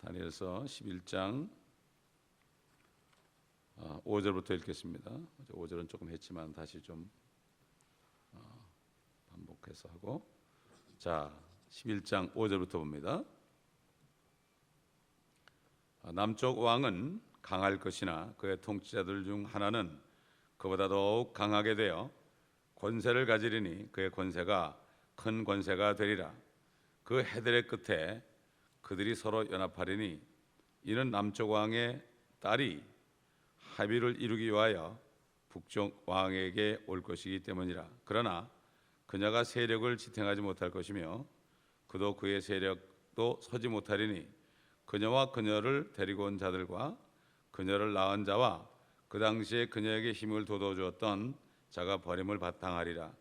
다니엘서 11장 5절부터 읽겠습니다. 5절은 조금 했지만 다시 좀 반복해서 하고, 자 11장 5절부터 봅니다. 남쪽 왕은 강할 것이나 그의 통치자들 중 하나는 그보다 더욱 강하게 되어 권세를 가지리니 그의 권세가 큰 권세가 되리라. 그 해들의 끝에 그들이 서로 연합하리니 이는 남쪽 왕의 딸이 합의를 이루기 위하여 북쪽 왕에게 올 것이기 때문이라. 그러나 그녀가 세력을 지탱하지 못할 것이며 그도 그의 세력도 서지 못하리니 그녀와 그녀를 데리고 온 자들과 그녀를 낳은 자와 그 당시에 그녀에게 힘을 돋워주었던 자가 버림을 바탕하리라.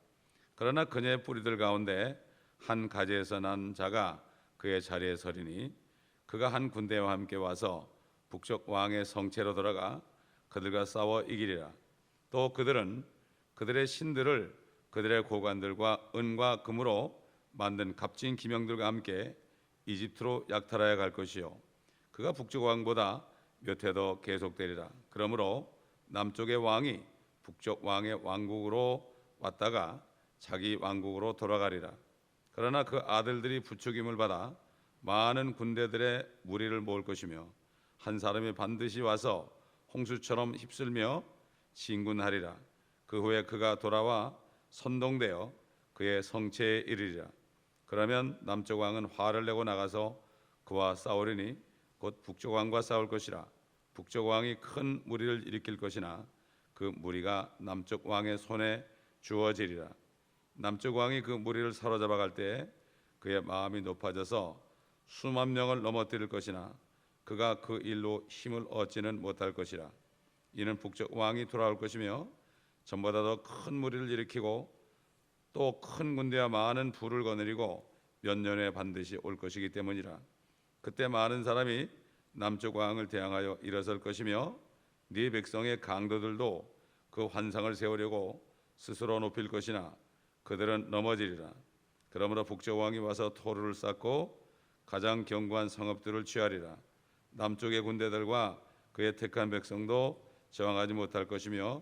그러나 그녀의 뿌리들 가운데 한 가지에서 난 자가 그의 자리에 서리니 그가 한 군대와 함께 와서 북쪽 왕의 성체로 돌아가 그들과 싸워 이기리라. 또 그들은 그들의 신들을 그들의 고관들과 은과 금으로 만든 값진 기명들과 함께 이집트로 약탈하여 갈 것이요 그가 북쪽 왕보다 몇 해 더 계속되리라. 그러므로 남쪽의 왕이 북쪽 왕의 왕국으로 왔다가 자기 왕국으로 돌아가리라. 그러나 그 아들들이 부추김을 받아 많은 군대들의 무리를 모을 것이며 한 사람이 반드시 와서 홍수처럼 휩쓸며 진군하리라. 그 후에 그가 돌아와 선동되어 그의 성체에 이르리라. 그러면 남쪽 왕은 화를 내고 나가서 그와 싸우리니 곧 북쪽 왕과 싸울 것이라. 북쪽 왕이 큰 무리를 일으킬 것이나 그 무리가 남쪽 왕의 손에 주어지리라. 남쪽 왕이 그 무리를 사로잡아 갈 때에 그의 마음이 높아져서 수만 명을 넘어뜨릴 것이나 그가 그 일로 힘을 얻지는 못할 것이라. 이는 북쪽 왕이 돌아올 것이며 전보다 더 큰 무리를 일으키고 또 큰 군대와 많은 부를 거느리고 몇 년 후에 반드시 올 것이기 때문이라. 그때 많은 사람이 남쪽 왕을 대항하여 일어설 것이며 네 백성의 강도들도 그 환상을 세우려고 스스로 높일 것이나 그들은 넘어지리라. 그러므로 북쪽 왕이 와서 토르를 쌓고 가장 견고한 성읍들을 취하리라. 남쪽의 군대들과 그의 택한 백성도 저항하지 못할 것이며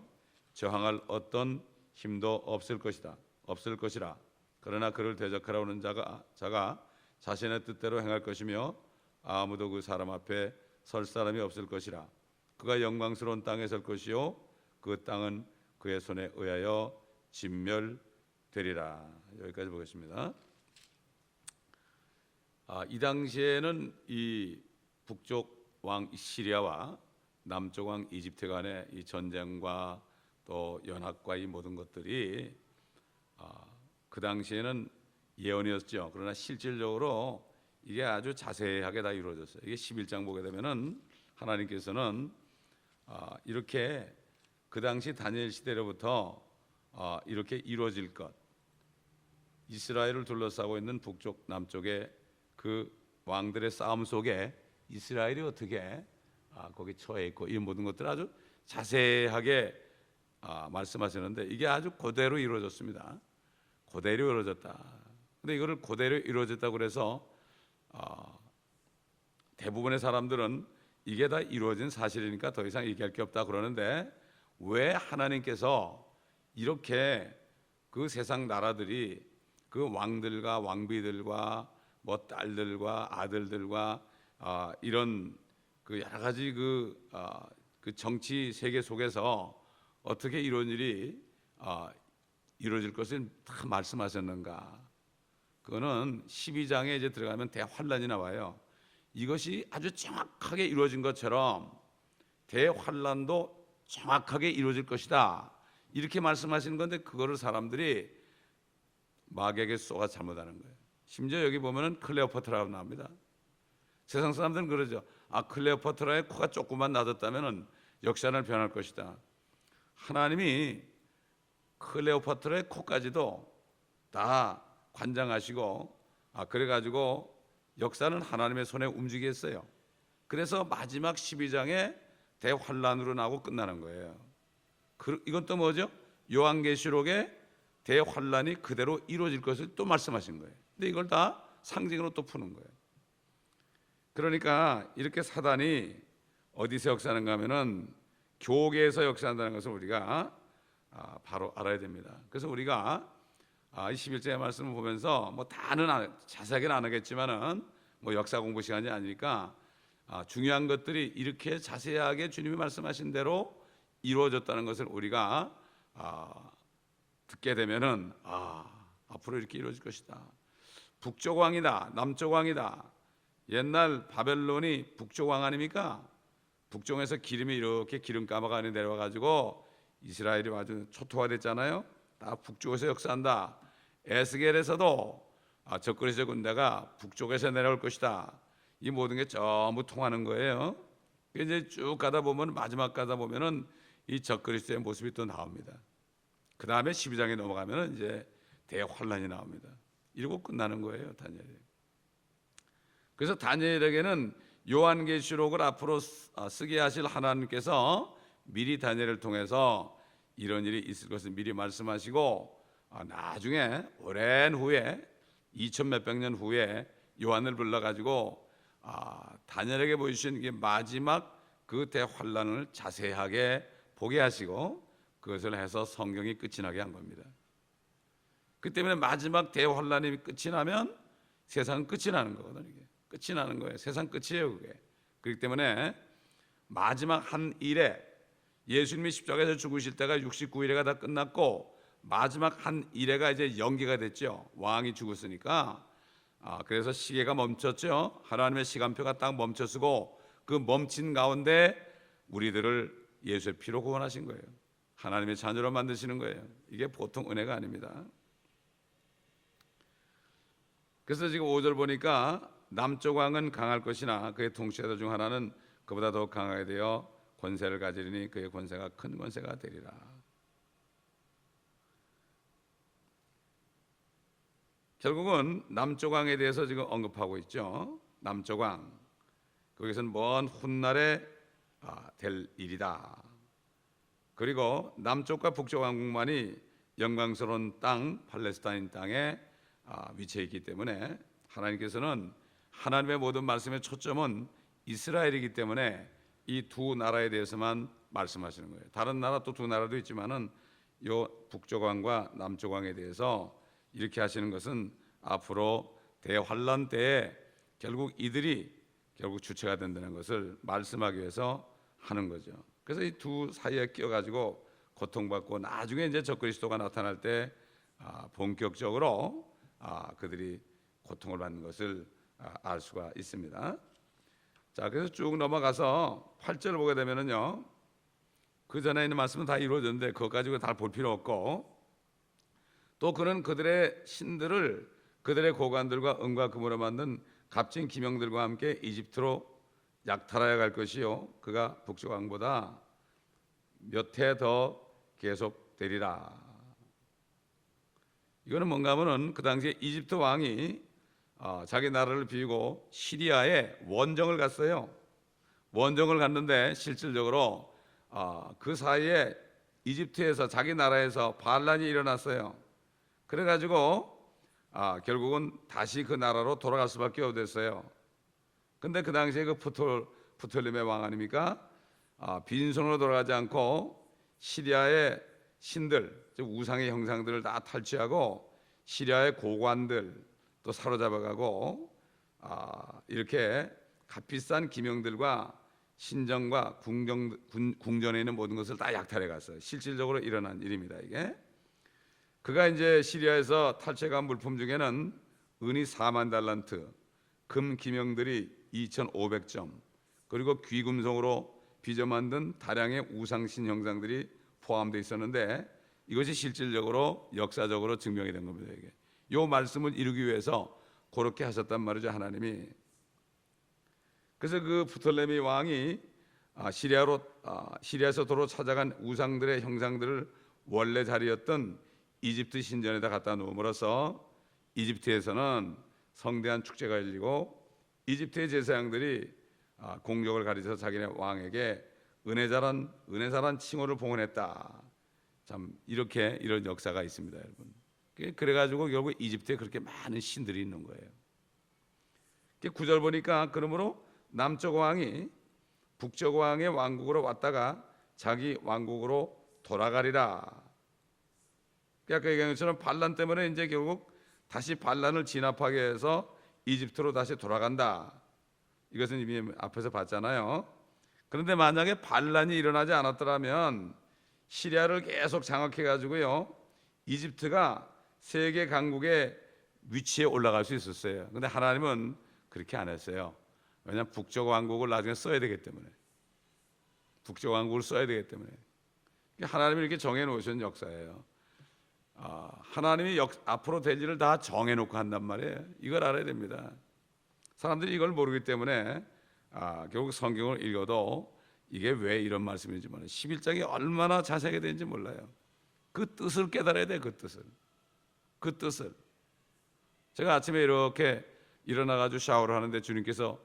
저항할 어떤 힘도 없을 것이라. 그러나 그를 대적하러 오는 자가 자신의 뜻대로 행할 것이며 아무도 그 사람 앞에 설 사람이 없을 것이라. 그가 영광스러운 땅에 설 것이요 그 땅은 그의 손에 의하여 진멸되리라. 여기까지 보겠습니다. 이 당시에는 이 북쪽 왕 시리아와 남쪽 왕 이집트 간의 이 전쟁과 또 연합과 이 모든 것들이 그 당시에는 예언이었죠. 그러나 실질적으로 이게 아주 자세하게 다 이루어졌어요. 이게 11장 보게 되면은 하나님께서는 이렇게 그 당시 다니엘 시대로부터 이렇게 이루어질 것, 이스라엘을 둘러싸고 있는 북쪽 남쪽의 그 왕들의 싸움 속에 이스라엘이 어떻게 거기 처해 있고 이 모든 것들 아주 자세하게 말씀하시는데 이게 아주 그대로 이루어졌습니다. 그대로 이루어졌다. 근데 이거를 그대로 이루어졌다고 그래서 대부분의 사람들은 이게 다 이루어진 사실이니까 더 이상 얘기할 게 없다 그러는데 왜 하나님께서 이렇게 그 세상 나라들이 그 왕들과 왕비들과 뭐 딸들과 아들들과 이런 그 여러 가지 그 정치 세계 속에서 어떻게 이런 일이 이루어질 것을 다 말씀하셨는가? 그거는 12장에 이제 들어가면 대환란이 나와요. 이것이 아주 정확하게 이루어진 것처럼 대환란도 정확하게 이루어질 것이다. 이렇게 말씀하시는 건데 그거를 사람들이 마귀에게 쏘아 잘못하는 거예요. 심지어 여기 보면은 클레오파트라고 나옵니다. 세상 사람들은 그러죠. 클레오파트라의 코가 조금만 낮았다면은 역사는 변할 것이다. 하나님이 클레오파트라의 코까지도 다 관장하시고 그래가지고 역사는 하나님의 손에 움직였어요. 그래서 마지막 12장에 대환란으로 나오고 끝나는 거예요. 이건 또 뭐죠? 요한계시록에 대환란이 그대로 이루어질 것을 또 말씀하신 거예요. 근데 이걸 다 상징으로 또 푸는 거예요. 그러니까 이렇게 사단이 어디서 역사하는가 하면은 교계에서 역사한다는 것을 우리가 바로 알아야 됩니다. 그래서 우리가 이 11절의 말씀을 보면서 뭐 다는 자세하게는 안 하겠지만은 뭐 역사 공부 시간이 아니니까 중요한 것들이 이렇게 자세하게 주님이 말씀하신 대로 이루어졌다는 것을 우리가 듣게 되면은 앞으로 이렇게 이루어질 것이다. 북쪽 왕이다, 남쪽 왕이다. 옛날 바벨론이 북쪽 왕 아닙니까? 북쪽에서 기름이 이렇게 기름 가마가 안에 내려와 가지고 이스라엘이 아주 초토화됐잖아요. 다 북쪽에서 역사한다. 에스겔에서도 적그리스도 군대가 북쪽에서 내려올 것이다. 이 모든 게 전부 통하는 거예요. 이제 쭉 가다 보면 마지막 가다 보면은 이 적그리스도의 모습이 또 나옵니다. 그 다음에 12장에 넘어가면은 이제 대환란이 나옵니다. 이러고 끝나는 거예요, 다니엘이. 그래서 다니엘에게는 요한계시록을 앞으로 쓰게 하실 하나님께서 미리 다니엘을 통해서 이런 일이 있을 것을 미리 말씀하시고 나중에 오랜 후에 2000 몇백 년 후에 요한을 불러가지고 다니엘에게 보여주신 게 마지막 그 대환란을 자세하게 보게 하시고 그것을 해서 성경이 끝이 나게 한 겁니다. 그 때문에 마지막 대환란이 끝이 나면 세상은 끝이 나는 거거든요. 이게 끝이 나는 거예요. 세상 끝이에요, 그게. 그렇기 때문에 마지막 한 일에 예수님이 십자가에서 죽으실 때가 69일회가 다 끝났고 마지막 한 일회가 이제 연기가 됐죠. 왕이 죽었으니까. 그래서 시계가 멈췄죠. 하나님의 시간표가 딱 멈춰서고 그 멈춘 가운데 우리들을 예수의 피로 구원하신 거예요. 하나님의 자녀로 만드시는 거예요. 이게 보통 은혜가 아닙니다. 그래서 지금 5절 보니까 남쪽 왕은 강할 것이나 그의 통치자들 중 하나는 그보다 더 강하게 되어 권세를 가지리니 그의 권세가 큰 권세가 되리라. 결국은 남쪽 왕에 대해서 지금 언급하고 있죠. 남쪽 왕, 거기서는 먼 훗날에 될 일이다. 그리고 남쪽과 북쪽 왕국만이 영광스러운 땅 팔레스타인 땅에 위치해 있기 때문에 하나님께서는 하나님의 모든 말씀의 초점은 이스라엘이기 때문에 이 두 나라에 대해서만 말씀하시는 거예요. 다른 나라 또 두 나라도 있지만은 요 북쪽 왕과 남쪽 왕에 대해서 이렇게 하시는 것은 앞으로 대환란 때에 결국 이들이 결국 주체가 된다는 것을 말씀하기 위해서 하는 거죠. 그래서 이 두 사이에 끼어가지고 고통받고 나중에 이제 적그리스도가 나타날 때 본격적으로 그들이 고통을 받는 것을 알 수가 있습니다. 자, 그래서 쭉 넘어가서 8절 보게 되면은요, 그 전에 있는 말씀은 다 이루어졌는데 그것 가지고 다 볼 필요 없고, 또 그는 그들의 신들을 그들의 고관들과 은과 금으로 만든 값진 기명들과 함께 이집트로 약탈하여 갈 것이요 그가 북쪽 왕보다 몇 해 더 계속되리라. 이거는 뭔가 하면은 그 당시에 이집트 왕이 자기 나라를 비우고 시리아에 원정을 갔어요. 원정을 갔는데 실질적으로 그 사이에 이집트에서 자기 나라에서 반란이 일어났어요. 그래가지고 결국은 다시 그 나라로 돌아갈 수밖에 없었어요. 근데 그 당시에 그 프톨레미 왕 아닙니까? 빈손으로 돌아가지 않고 시리아의 신들, 즉 우상의 형상들을 다 탈취하고 시리아의 고관들 또 사로잡아가고 이렇게 값비싼 기명들과 신정과 궁전에 있는 모든 것을 다 약탈해 갔어요. 실질적으로 일어난 일입니다. 이게 그가 이제 시리아에서 탈취한 물품 중에는 은이 4만 달란트, 금 기명들이 2,500점, 그리고 귀금속으로 빚어 만든 다량의 우상신 형상들이 포함되어 있었는데 이것이 실질적으로 역사적으로 증명이 된 겁니다. 이게 요 말씀을 이루기 위해서 그렇게 하셨단 말이죠, 하나님이. 그래서 그 프톨레미 왕이 시리아에서 도로 찾아간 우상들의 형상들을 원래 자리였던 이집트 신전에다 갖다 놓음으로써 이집트에서는 성대한 축제가 열리고 이집트의 제사장들이 공적을 가리쳐 자기네 왕에게 은혜사란 칭호를 봉헌했다. 참 이렇게 이런 역사가 있습니다, 여러분. 그래가지고 결국 이집트에 그렇게 많은 신들이 있는 거예요. 9절 보니까 그러므로 남쪽 왕이 북쪽 왕의 왕국으로 왔다가 자기 왕국으로 돌아가리라. 아까 얘기한 것처럼 반란 때문에 이제 결국 다시 반란을 진압하기 위해서 이집트로 다시 돌아간다. 이것은 이미 앞에서 봤잖아요. 그런데 만약에 반란이 일어나지 않았더라면 시리아를 계속 장악해 가지고요, 이집트가 세계 강국의 위치에 올라갈 수 있었어요. 그런데 하나님은 그렇게 안 했어요. 왜냐하면 북쪽 왕국을 나중에 써야 되기 때문에, 북쪽 왕국을 써야 되기 때문에. 하나님이 이렇게 정해놓으신 역사예요. 하나님이 앞으로 될 일을 다 정해놓고 한단 말이에요. 이걸 알아야 됩니다. 사람들이 이걸 모르기 때문에 결국 성경을 읽어도 이게 왜 이런 말씀인지 몰라요. 11장이 얼마나 자세하게 되는지 몰라요. 그 뜻을 깨달아야 돼요. 그 뜻을. 제가 아침에 이렇게 일어나가지고 샤워를 하는데 주님께서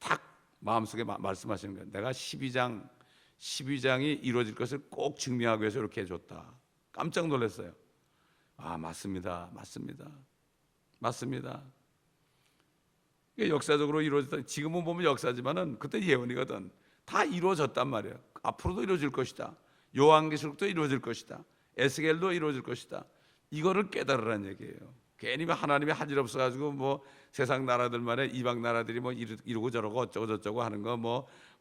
탁 마음속에 말씀하시는 거예요. 내가 12장이 이루어질 것을 꼭 증명하기 위해서 이렇게 해줬다. 깜짝 놀랐어요. 맞습니다. 이게 역사적으로 이루어졌다. 지금은 보면 역사지만은 그때 예언이거든. 다 이루어졌단 말이에요. 앞으로도 이루어질 것이다. 요한계시록도 이루어질 것이다. 에스겔도 이루어질 것이다. 이거를 깨달으라는 얘기예요. 괜히 하나님이 할 일 없어가지고 뭐 세상 나라들만의 이방 나라들이 뭐 이러고 저러고 어쩌고 저쩌고 하는 거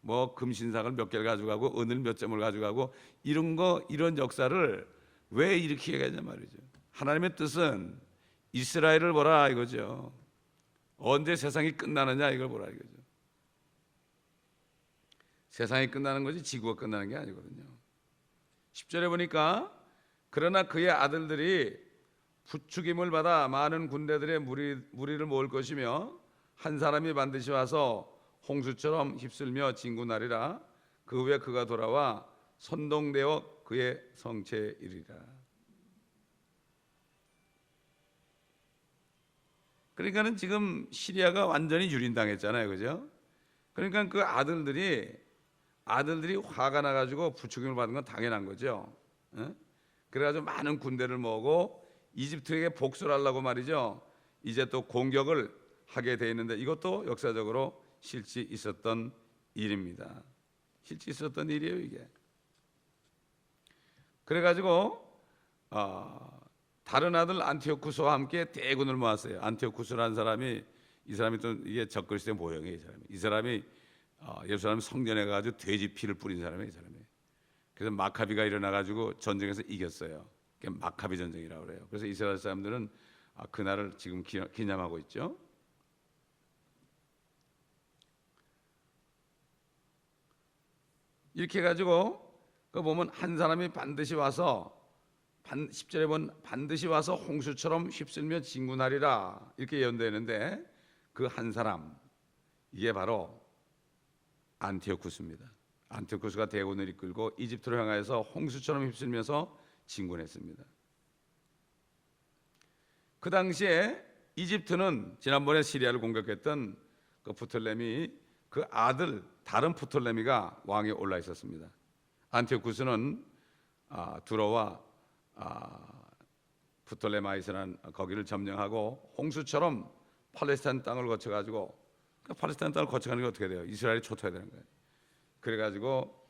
뭐 금신상을 몇 개를 가져가고 은을 몇 점을 가져가고 이런 역사를 왜 이렇게 얘기하냐 말이죠. 하나님의 뜻은 이스라엘을 보라 이거죠. 언제 세상이 끝나느냐 이걸 보라 이거죠. 세상이 끝나는 거지 지구가 끝나는 게 아니거든요. 10절에 보니까 그러나 그의 아들들이 부추김을 받아 많은 군대들의 무리를 모을 것이며 한 사람이 반드시 와서 홍수처럼 휩쓸며 진군하리라. 그 후에 그가 돌아와 선동되어 그의 성체에 이르리라. 그러니까는 지금 시리아가 완전히 유린당했잖아요, 그죠? 그러니까 그 아들들이 화가 나가지고 부추김을 받은 건 당연한 거죠. 그래가지고 많은 군대를 모으고 이집트에게 복수를 하려고 말이죠. 이제 또 공격을 하게 돼 있는데 이것도 역사적으로 실제 있었던 일입니다. 실제 있었던 일이에요, 이게. 그래가지고 다른 아들 안티오쿠스와 함께 대군을 모았어요. 안티오쿠스라는 사람이 이 사람이 또 이게 적그리스도의 모형이에요. 이 사람이 예루살렘 성전에 가지고 돼지 피를 뿌린 사람이에요. 이 사람이. 그래서 마카비가 일어나가지고 전쟁에서 이겼어요. 그게 마카비 전쟁이라고 그래요. 그래서 이스라엘 사람들은 그날을 지금 기념하고 있죠. 이렇게 해가지고 그 보면 한 사람이 반드시 와서 10절에 보면 반드시 와서 홍수처럼 휩쓸며 진군하리라 이렇게 예언되는데 그 한 사람 이게 바로 안티오쿠스입니다. 안티오쿠스가 대군을 이끌고 이집트로 향하여서 홍수처럼 휩쓸면서 진군했습니다. 그 당시에 이집트는 지난번에 시리아를 공격했던 그 프톨레미 그 아들 다른 프톨레미가 왕에 올라 있었습니다. 안티오쿠스는 들어와 프톨레마이스라는 거기를 점령하고 홍수처럼 팔레스타인 땅을 거쳐가지고 팔레스타인 땅을 거쳐가는 게 어떻게 돼요? 이스라엘이 초토해야 되는 거예요. 그래가지고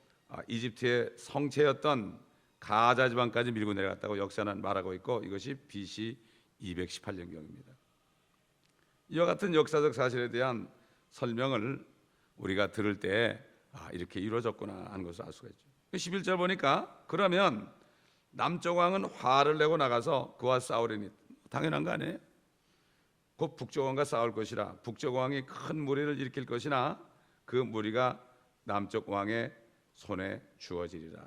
이집트의 성체였던 가자 지방까지 밀고 내려갔다고 역사는 말하고 있고 이것이 BC 218년경입니다. 이와 같은 역사적 사실에 대한 설명을 우리가 들을 때 이렇게 이루어졌구나 하는 것을 알 수가 있죠. 11절 보니까 그러면 남쪽 왕은 화를 내고 나가서 그와 싸우리니 당연한 거 아니에요? 곧 북쪽 왕과 싸울 것이라. 북쪽 왕이 큰 무리를 일으킬 것이나 그 무리가 남쪽 왕의 손에 주어지리라.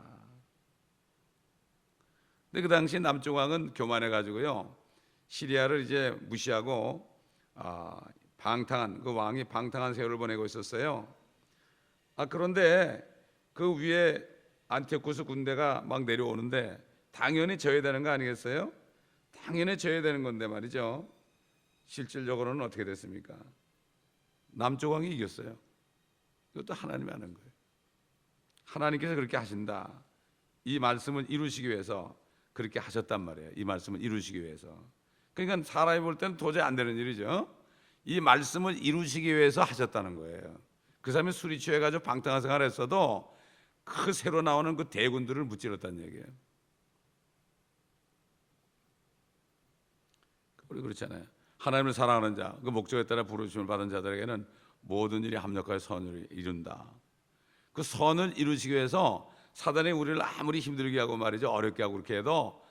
근데 그 당시 남쪽 왕은 교만해 가지고요 시리아를 이제 무시하고 방탕한 그 왕이 방탕한 세월을 보내고 있었어요. 그런데 그 위에 안티오쿠스 군대가 막 내려오는데 당연히 져야 되는 거 아니겠어요? 당연히 져야 되는 건데 말이죠. 실질적으로는 어떻게 됐습니까? 남쪽 왕이 이겼어요. 이것도 하나님이 하는 거예요. 하나님께서 그렇게 하신다. 이 말씀을 이루시기 위해서 그렇게 하셨단 말이에요. 이 말씀을 이루시기 위해서. 그러니까 사람이 볼 때는 도저히 안 되는 일이죠. 이 말씀을 이루시기 위해서 하셨다는 거예요. 그 사람이 술이 취해가지고 방탕한 생활을 했어도 그 새로 나오는 그 대군들을 무찌렀다는 얘기예요. 우리 그렇잖아요. 하나님을 사랑하는 자, 그 목적에 따라 부르심을 받은 자들에게는 모든 일이 합력하여 선을 이룬다. 그 선을 이루시기 위해서 사단이 우리를 아무리 힘들게 하고 말이죠, 어렵게 하고 그렇게 해도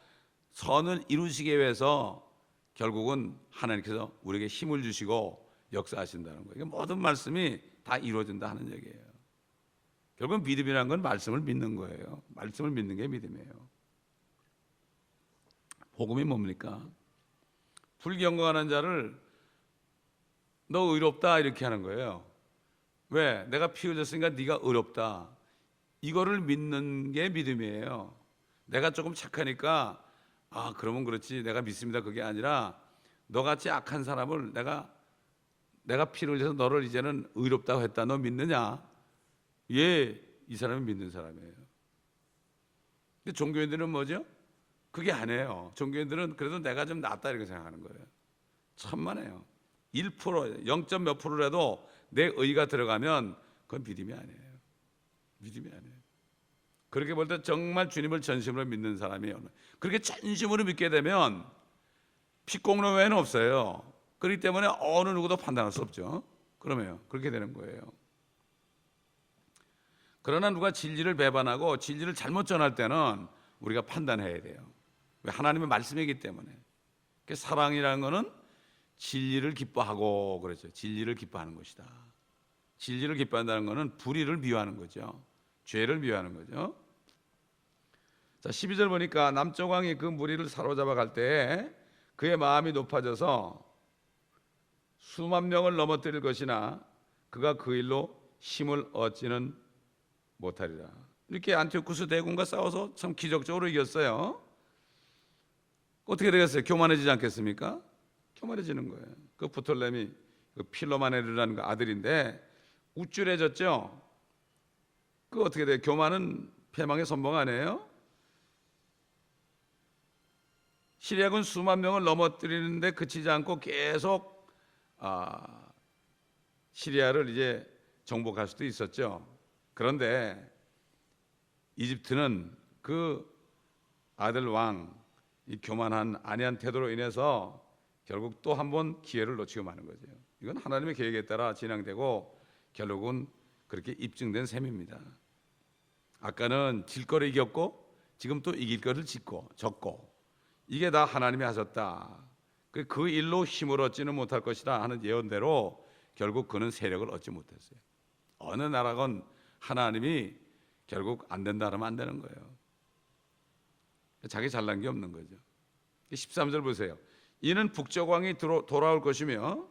선을 이루시기 위해서 결국은 하나님께서 우리에게 힘을 주시고 역사하신다는 거예요. 모든 말씀이 다 이루어진다 하는 얘기예요. 결국은 믿음이라는 건 말씀을 믿는 거예요. 말씀을 믿는 게 믿음이에요. 복음이 뭡니까? 불경건한 자를 너 의롭다 이렇게 하는 거예요. 왜? 내가 피 흘렸으니까 네가 의롭다. 이거를 믿는 게 믿음이에요. 내가 조금 착하니까 그러면 그렇지 내가 믿습니다. 그게 아니라 너같이 악한 사람을 내가 피를 흘려서 너를 이제는 의롭다고 했다. 너 믿느냐? 예, 이 사람은 믿는 사람이에요. 근데 종교인들은 뭐죠? 그게 아니에요. 종교인들은 그래도 내가 좀 낫다 이렇게 생각하는 거예요. 천만에요. 1%, 0. 몇 %라도 내 의가 들어가면 그건 믿음이 아니에요. 믿음이 아니에요. 그렇게 볼 때 정말 주님을 전심으로 믿는 사람이에요. 그렇게 전심으로 믿게 되면 핏공로 외에는 없어요. 그렇기 때문에 어느 누구도 판단할 수 없죠. 그러면 그렇게 되는 거예요. 그러나 누가 진리를 배반하고 진리를 잘못 전할 때는 우리가 판단해야 돼요. 왜? 하나님의 말씀이기 때문에. 사랑이라는 것은 진리를 기뻐하고 그렇죠. 진리를 기뻐하는 것이다. 진리를 기뻐한다는 것은 불의를 미워하는 거죠. 죄를 미워하는 거죠. 자, 12절 보니까 남쪽 왕이 그 무리를 사로잡아 갈 때에 그의 마음이 높아져서 수만 명을 넘어뜨릴 것이나 그가 그 일로 힘을 얻지는 못하리라. 이렇게 안티오쿠스 대군과 싸워서 참 기적적으로 이겼어요. 어떻게 되겠어요? 교만해지지 않겠습니까? 교만해지는 거예요. 그 부톨레미, 그 필로마네르라는 그 아들인데 우쭐해졌죠. 그 어떻게 돼요? 교만은 패망의 선봉 아니에요? 시리아군 수만 명을 넘어뜨리는데 그치지 않고 계속 시리아를 이제 정복할 수도 있었죠. 그런데 이집트는 그 아들 왕, 이 교만한 안이한 태도로 인해서 결국 또 한 번 기회를 놓치고 마는 거죠. 이건 하나님의 계획에 따라 진행되고 결국은 그렇게 입증된 셈입니다. 아까는 질 거를 이겼고 지금 또 이길 거를 졌고 이게 다 하나님이 하셨다. 그 일로 힘을 얻지는 못할 것이다 하는 예언대로 결국 그는 세력을 얻지 못했어요. 어느 나라건 하나님이 결국 안 된다 하면 안 되는 거예요. 자기 잘난 게 없는 거죠. 13절 보세요. 이는 북쪽 왕이 돌아올 것이며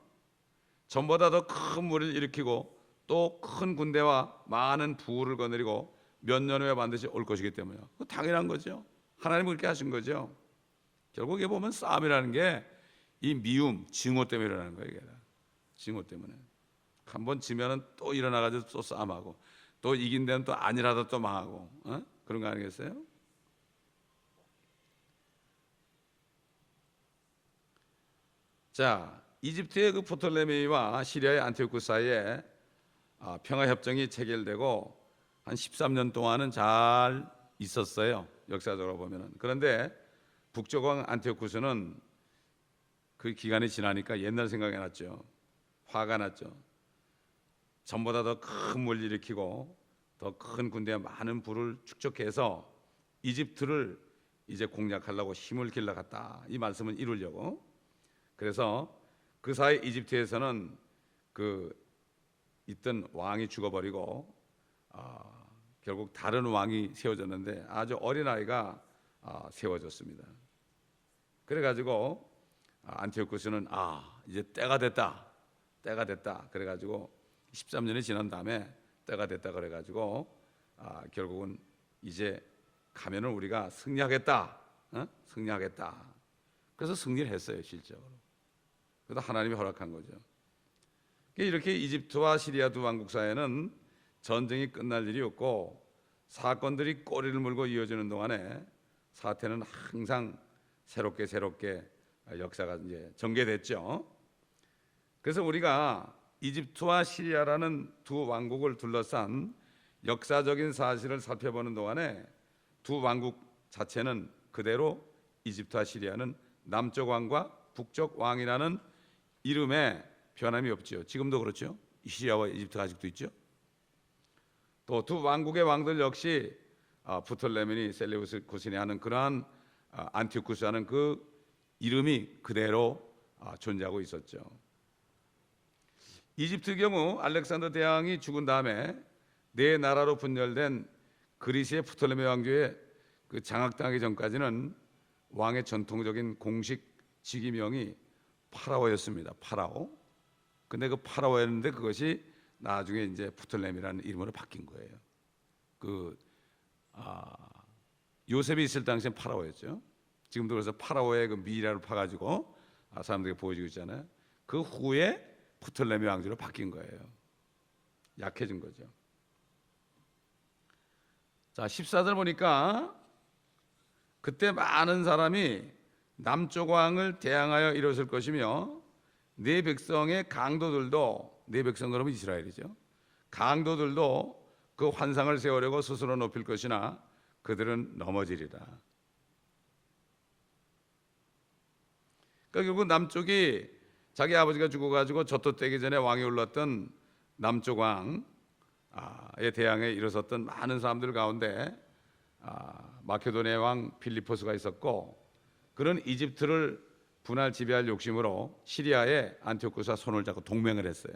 전보다 더 큰 무리를 일으키고 또 큰 군대와 많은 부를 거느리고 몇 년 후에 반드시 올 것이기 때문에요. 당연한 거죠. 하나님은 그렇게 하신 거죠. 결국에 보면 싸움이라는 게 이 미움, 증오 때문에 일어나는 거예요. 이게. 증오 때문에. 한번 지면은 또 일어나가지고 또 싸움하고 또 이긴 데는 또 아니라도 또 망하고 그런 거 아니겠어요? 자, 이집트의 그 포톨레미와 시리아의 안티오쿠스 사이에 평화 협정이 체결되고 한 13년 동안은 잘 있었어요. 역사적으로 보면은. 그런데 북쪽 왕 안티오쿠스는 그 기간이 지나니까 옛날 생각이 났죠. 화가 났죠. 전보다 더 큰 물을 일으키고 더 큰 군대와 많은 부를 축적해서 이집트를 이제 공략하려고 힘을 길러갔다. 이 말씀을 이루려고. 그래서 그 사이 이집트에서는 그 있던 왕이 죽어버리고 결국 다른 왕이 세워졌는데 아주 어린 아이가 세워졌습니다. 그래가지고 안티오쿠스는 이제 때가 됐다. 그래가지고 13년이 지난 다음에 때가 됐다 그래가지고 결국은 이제 가면은 우리가 승리하겠다. 승리하겠다. 그래서 승리를 했어요, 실적으로. 그래서 하나님이 허락한 거죠. 이렇게 이집트와 시리아 두 왕국 사이에는 전쟁이 끝날 일이 없고 사건들이 꼬리를 물고 이어지는 동안에 사태는 항상 새롭게 역사가 이제 전개됐죠. 그래서 우리가 이집트와 시리아라는 두 왕국을 둘러싼 역사적인 사실을 살펴보는 동안에 두 왕국 자체는 그대로 이집트와 시리아는 남쪽 왕과 북쪽 왕이라는 이름에 변함이 없죠. 지금도 그렇죠. 시리아와 이집트가 아직도 있죠. 또 두 왕국의 왕들 역시 부톨레미니 셀레우스코스니 하는 그러한 안티오쿠스 하는 그 이름이 그대로 존재하고 있었죠. 이집트의 경우 알렉산더 대왕이 죽은 다음에 네 나라로 분열된 그리스의 프톨레미 왕조의 그 장악당하기 전까지는 왕의 전통적인 공식 직위명이 파라오였습니다. 파라오. 근데 그 파라오였는데 그것이 나중에 이제 프톨레미라는 이름으로 바뀐 거예요. 요셉이 있을 당시엔 파라오였죠. 지금도 그래서 파라오의 그 미라를 파가지고 사람들에게 보여주고 있잖아요. 그 후에 프톨레미 왕조로 바뀐 거예요. 약해진 거죠. 자, 14절 보니까 그때 많은 사람이 남쪽 왕을 대항하여 일었을 것이며 네 백성의 강도들도, 네 백성 그러면 이스라엘이죠. 강도들도 그 환상을 세우려고 스스로 높일 것이나 그들은 넘어지리라. 그러니까 결국 남쪽이 자기 아버지가 죽어가지고 젖도떼기 전에 왕이 올랐던 남쪽 왕의 대항에 일어섰던 많은 사람들 가운데 마케도니아 왕 필리포스가 있었고, 그는 이집트를 분할 지배할 욕심으로 시리아의 안티오쿠스와 손을 잡고 동맹을 했어요.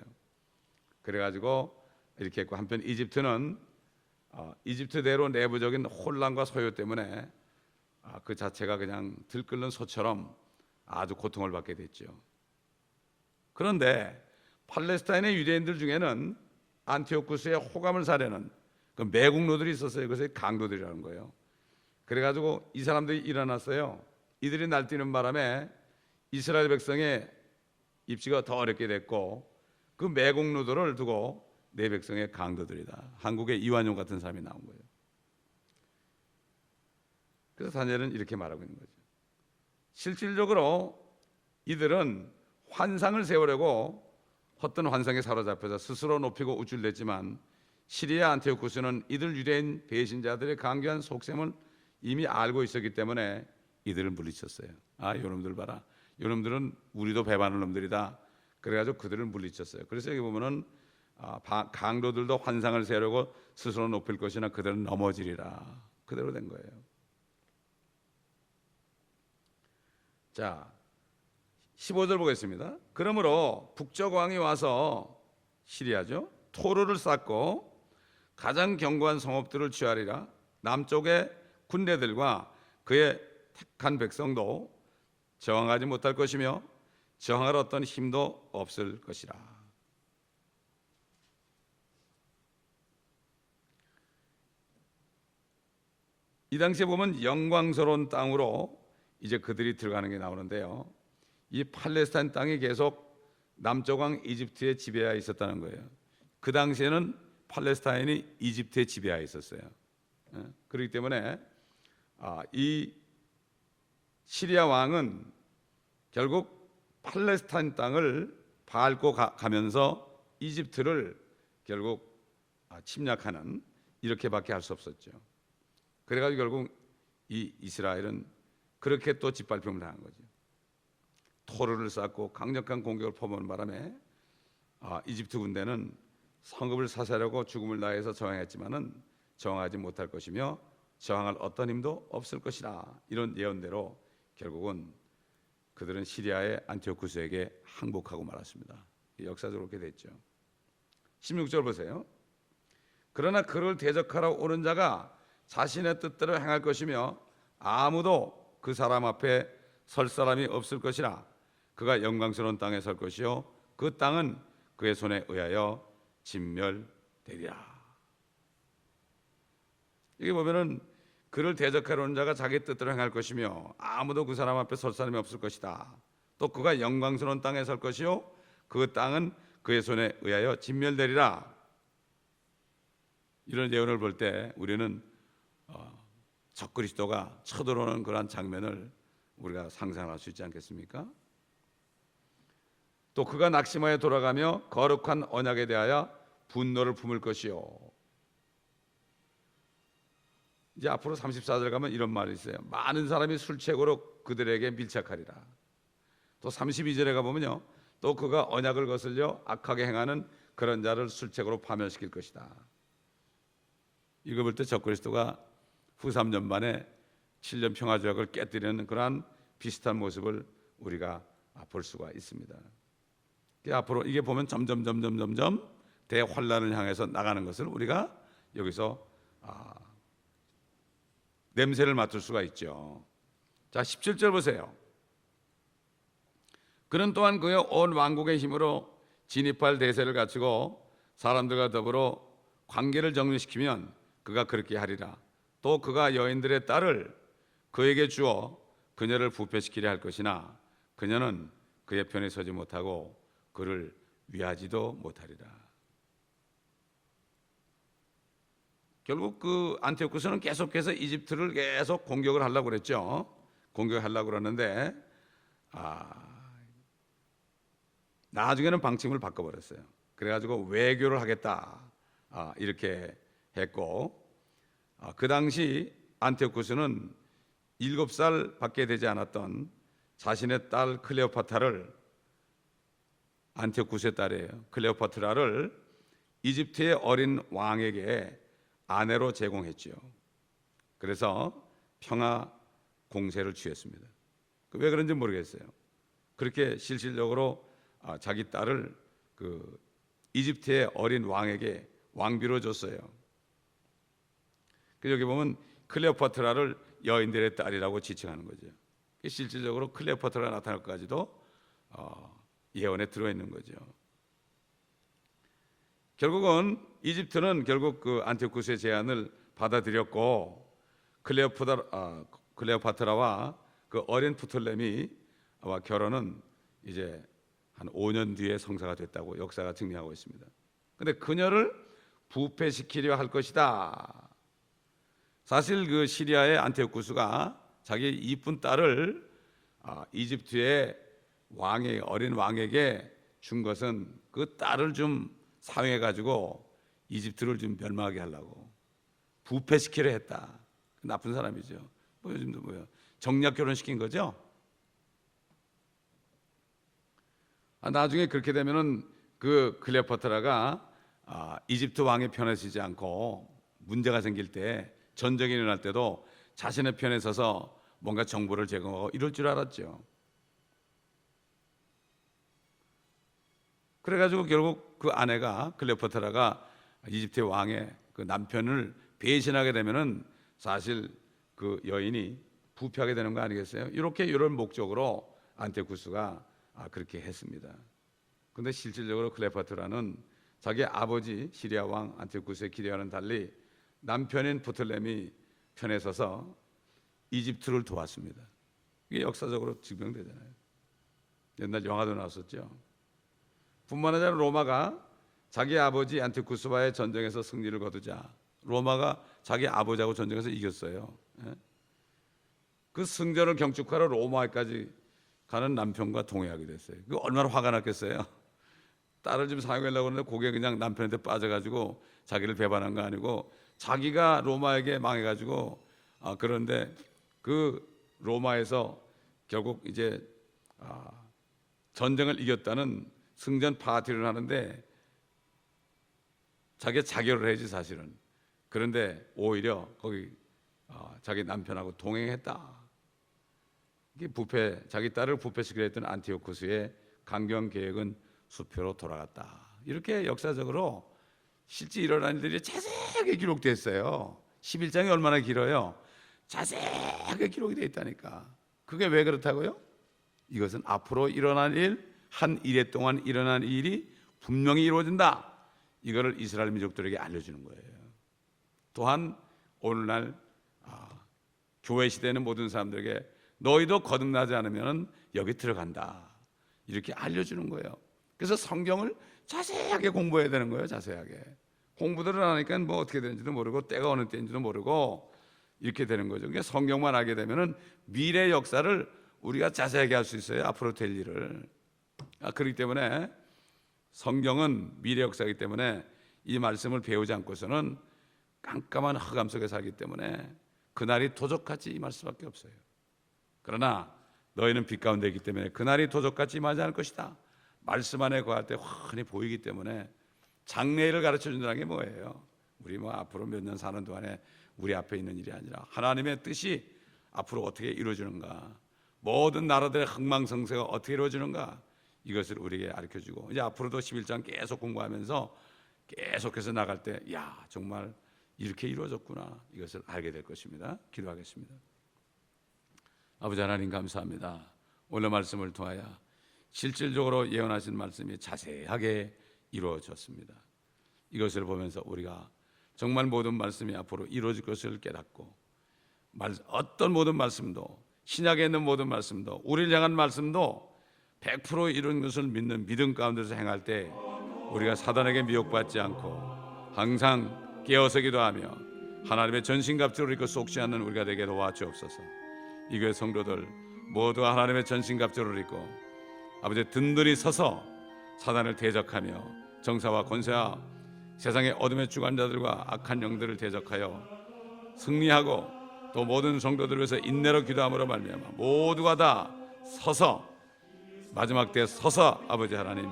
그래가지고 이렇게 했고, 한편 이집트는 이집트대로 내부적인 혼란과 소요 때문에 그 자체가 그냥 들끓는 소처럼 아주 고통을 받게 됐죠. 그런데 팔레스타인의 유대인들 중에는 안티오쿠스의 호감을 사려는 그 매국노들이 있었어요. 그래서 강도들이라는 거예요. 그래가지고 이 사람들이 일어났어요. 이들이 날뛰는 바람에 이스라엘 백성의 입지가 더 어렵게 됐고, 그 매국노들을 두고 내 백성의 강도들이다. 한국의 이완용 같은 사람이 나온 거예요. 그래서 다니엘은 이렇게 말하고 있는 거죠. 실질적으로 이들은 환상을 세우려고 헛된 환상에 사로잡혀서 스스로 높이고 우쭐댔지만, 시리아 안티오쿠스는 이들 유대인 배신자들의 강교한 속셈을 이미 알고 있었기 때문에 이들을 물리쳤어요. 이놈들 봐라, 이놈들은 우리도 배반할 놈들이다. 그래가지고 그들을 물리쳤어요. 그래서 여기 보면은 강도들도 환상을 세우려고 스스로 높일 것이나 그들은 넘어지리라. 그대로 된 거예요. 자, 15절 보겠습니다. 그러므로 북쪽 왕이 와서, 시리아죠, 토르를 쌓고 가장 견고한 성읍들을 취하리라. 남쪽의 군대들과 그의 택한 백성도 저항하지 못할 것이며 저항할 어떤 힘도 없을 것이라. 이 당시에 보면 영광스러운 땅으로 이제 그들이 들어가는 게 나오는데요. 이 팔레스타인 땅이 계속 남쪽 왕 이집트의 지배하에 있었다는 거예요. 그 당시에는 팔레스타인이 이집트의 지배하에 있었어요. 그렇기 때문에 이 시리아 왕은 결국 팔레스타인 땅을 밟고 가면서 이집트를 결국 침략하는, 이렇게밖에 할 수 없었죠. 그래가지고 결국 이 이스라엘은 그렇게 또 짓밟힘을 당한 거죠. 토르를 쌓고 강력한 공격을 퍼부은 바람에 이집트 군대는 성읍을 사살하고 죽음을 다해서 저항했지만은 저항하지 못할 것이며 저항할 어떤 힘도 없을 것이라. 이런 예언대로 결국은 그들은 시리아의 안티오쿠스에게 항복하고 말았습니다. 역사적으로 그렇게 됐죠. 16절 보세요. 그러나 그를 대적하러 오는 자가 자신의 뜻대로 행할 것이며 아무도 그 사람 앞에 설 사람이 없을 것이라. 그가 영광스러운 땅에 설 것이요 그 땅은 그의 손에 의하여 진멸되리라. 여기 보면은 그를 대적하러 오는 자가 자기 뜻대로 행할 것이며 아무도 그 사람 앞에 설 사람이 없을 것이다. 또 그가 영광스러운 땅에 설 것이요 그 땅은 그의 손에 의하여 진멸되리라. 이런 예언을 볼 때 우리는 적그리스도가 쳐들어오는 그러한 장면을 우리가 상상할 수 있지 않겠습니까? 또 그가 낙심하여 돌아가며 거룩한 언약에 대하여 분노를 품을 것이요. 이제 앞으로 34절 가면 이런 말이 있어요. 많은 사람이 술책으로 그들에게 밀착하리라. 또 32절에 가보면요, 또 그가 언약을 거슬려 악하게 행하는 그런 자를 술책으로 파멸시킬 것이다. 읽어볼 때 적그리스도가 후 3년 만에 7년 평화조약을 깨뜨리는 그러한 비슷한 모습을 우리가 볼 수가 있습니다. 앞으로 이게 보면 점점 대환란을 향해서 나가는 것을 우리가 여기서 냄새를 맡을 수가 있죠. 자, 17절 보세요. 그는 또한 그의 온 왕국의 힘으로 진입할 대세를 갖추고 사람들과 더불어 관계를 정리시키면 그가 그렇게 하리라. 또 그가 여인들의 딸을 그에게 주어 그녀를 부패시키려 할 것이나 그녀는 그의 편에 서지 못하고 그를 위하지도 못하리라. 결국 그 안티오쿠스는 계속해서 이집트를 계속 공격을 하려고 그랬죠. 공격하려고 그러는데 나중에는 방침을 바꿔버렸어요. 그래가지고 외교를 하겠다 이렇게 했고, 그 당시 안티오쿠스는 7살 밖에 되지 않았던 자신의 딸 클레오파트라를, 안티오쿠스의 딸이에요, 클레오파트라를 이집트의 어린 왕에게 아내로 제공했지요. 그래서 평화 공세를 취했습니다. 왜 그런지 모르겠어요. 그렇게 실질적으로 자기 딸을 그 이집트의 어린 왕에게 왕비로 줬어요. 여기 보면 클레오파트라를 여인들의 딸이라고 지칭하는 거죠. 실질적으로 클레오파트라가 나타날 것까지도 예언에 들어있는 거죠. 결국은 이집트는 결국 그 안티오쿠스의 제안을 받아들였고, 클레오파트라와 그 어린 프톨레미 결혼은 이제 한 5년 뒤에 성사가 됐다고 역사가 증명하고 있습니다. 그런데 그녀를 부패시키려 할 것이다. 사실 그 시리아의 안티오쿠스가 자기 이쁜 딸을 이집트의 어린 왕에게 준 것은 그 딸을 좀 사용해 가지고 이집트를 좀 멸망하게 하려고, 부패시키려 했다. 나쁜 사람이죠. 요즘도 정략 결혼시킨 거죠. 나중에 그렇게 되면은 그 클레오파트라가 이집트 왕의 편에 서지 않고 문제가 생길 때, 전쟁이 일어날 때도 자신의 편에 서서 뭔가 정보를 제공하고 이럴 줄 알았죠. 그래가지고 결국 그 아내가, 클레오파트라가 이집트 왕의 그 남편을 배신하게 되면은 사실 그 여인이 부패하게 되는 거 아니겠어요? 이런 목적으로 안티오쿠스가 그렇게 했습니다. 그런데 실질적으로 클레오파트라는 자기 아버지 시리아 왕 안티오쿠스의 기대와는 달리 남편인 프톨레미 편에 서서 이집트를 도왔습니다. 이게 역사적으로 증명되잖아요. 옛날 영화도 나왔었죠. 뿐만 아니라 로마가 자기 아버지 안티오쿠스와의 전쟁에서 승리를 거두자 로마가 자기 아버지하고 전쟁에서 이겼어요. 그 승전을 경축하러 로마까지 가는 남편과 동행하게 됐어요. 그 얼마나 화가 났겠어요. 딸을 좀 사용하려고 하는데 그게 그냥 남편한테 빠져가지고 자기를 배반한 거 아니고 자기가 로마에게 망해가지고 그런데 그 로마에서 결국 이제 전쟁을 이겼다는 승전 파티를 하는데 자기가 자결을 해야지 사실은. 그런데 오히려 거기 자기 남편하고 동행했다. 이게 자기 딸을 부패시키려 했던 안티오쿠스의 강경 계획은 수표로 돌아갔다. 이렇게 역사적으로 실제 일어난 일들이 자세하게 기록되어 있어요. 11장이 얼마나 길어요? 자세하게 기록이 되어 있다니까. 그게 왜 그렇다고요? 이것은 앞으로 일어날 일, 한 일해 동안 일어난 일이 분명히 이루어진다. 이거를 이스라엘 민족들에게 알려주는 거예요. 또한 오늘날 교회 시대는 모든 사람들에게 너희도 거듭나지 않으면 여기 들어간다. 이렇게 알려주는 거예요. 그래서 성경을 자세하게 공부해야 되는 거예요. 자세하게. 공부들을 안 하니까 뭐 어떻게 되는지도 모르고 때가 어느 때인지도 모르고 이렇게 되는 거죠. 그러니까 성경만 알게 되면은 미래 역사를 우리가 자세하게 할 수 있어요. 앞으로 될 일을. 그렇기 때문에 성경은 미래 역사이기 때문에 이 말씀을 배우지 않고서는 깜깜한 흑암 속에 살기 때문에 그날이 도적같이 임할 수밖에 없어요. 그러나 너희는 빛 가운데 있기 때문에 그날이 도적같이 임하지 않을 것이다. 말씀 안에 거할 때 환히 보이기 때문에 장래일을 가르쳐 준다는 게 뭐예요? 우리 앞으로 몇 년 사는 동안에 우리 앞에 있는 일이 아니라 하나님의 뜻이 앞으로 어떻게 이루어지는가, 모든 나라들의 흥망성쇠가 어떻게 이루어지는가, 이것을 우리에게 가르쳐주고, 이제 앞으로도 11장 계속 공부하면서 계속해서 나갈 때 정말 이렇게 이루어졌구나, 이것을 알게 될 것입니다. 기도하겠습니다. 아버지 하나님 감사합니다. 오늘 말씀을 통하여 실질적으로 예언하신 말씀이 자세하게 이루어졌습니다. 이것을 보면서 우리가 정말 모든 말씀이 앞으로 이루어질 것을 깨닫고, 어떤 모든 말씀도, 신약에 있는 모든 말씀도, 우리를 향한 말씀도 100% 이룬 것을 믿는 믿음 가운데서 행할 때 우리가 사단에게 미혹받지 않고 항상 깨어서 기도하며 하나님의 전신갑주를 입고 속지 않는 우리가 되게 도와주옵소서. 이 교회 성도들 모두가 하나님의 전신갑주를 입고 아버지 든든히 서서 사단을 대적하며 정사와 권세와 세상의 어둠의 주관자들과 악한 영들을 대적하여 승리하고, 또 모든 성도들을 위해서 인내로 기도함으로 말미암아 모두가 다 서서 마지막 때 서서 아버지 하나님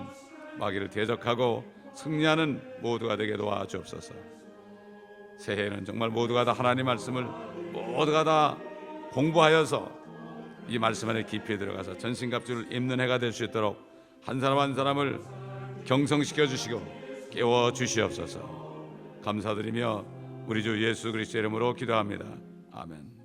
마귀를 대적하고 승리하는 모두가 되게 도와주옵소서. 새해에는 정말 모두가 다 하나님 말씀을 모두가 다 공부하여서 이 말씀 안에 깊이 들어가서 전신갑주를 입는 해가 될 수 있도록 한 사람 한 사람을 경성시켜 주시고 깨워 주시옵소서. 감사드리며 우리 주 예수 그리스도의 이름으로 기도합니다. 아멘.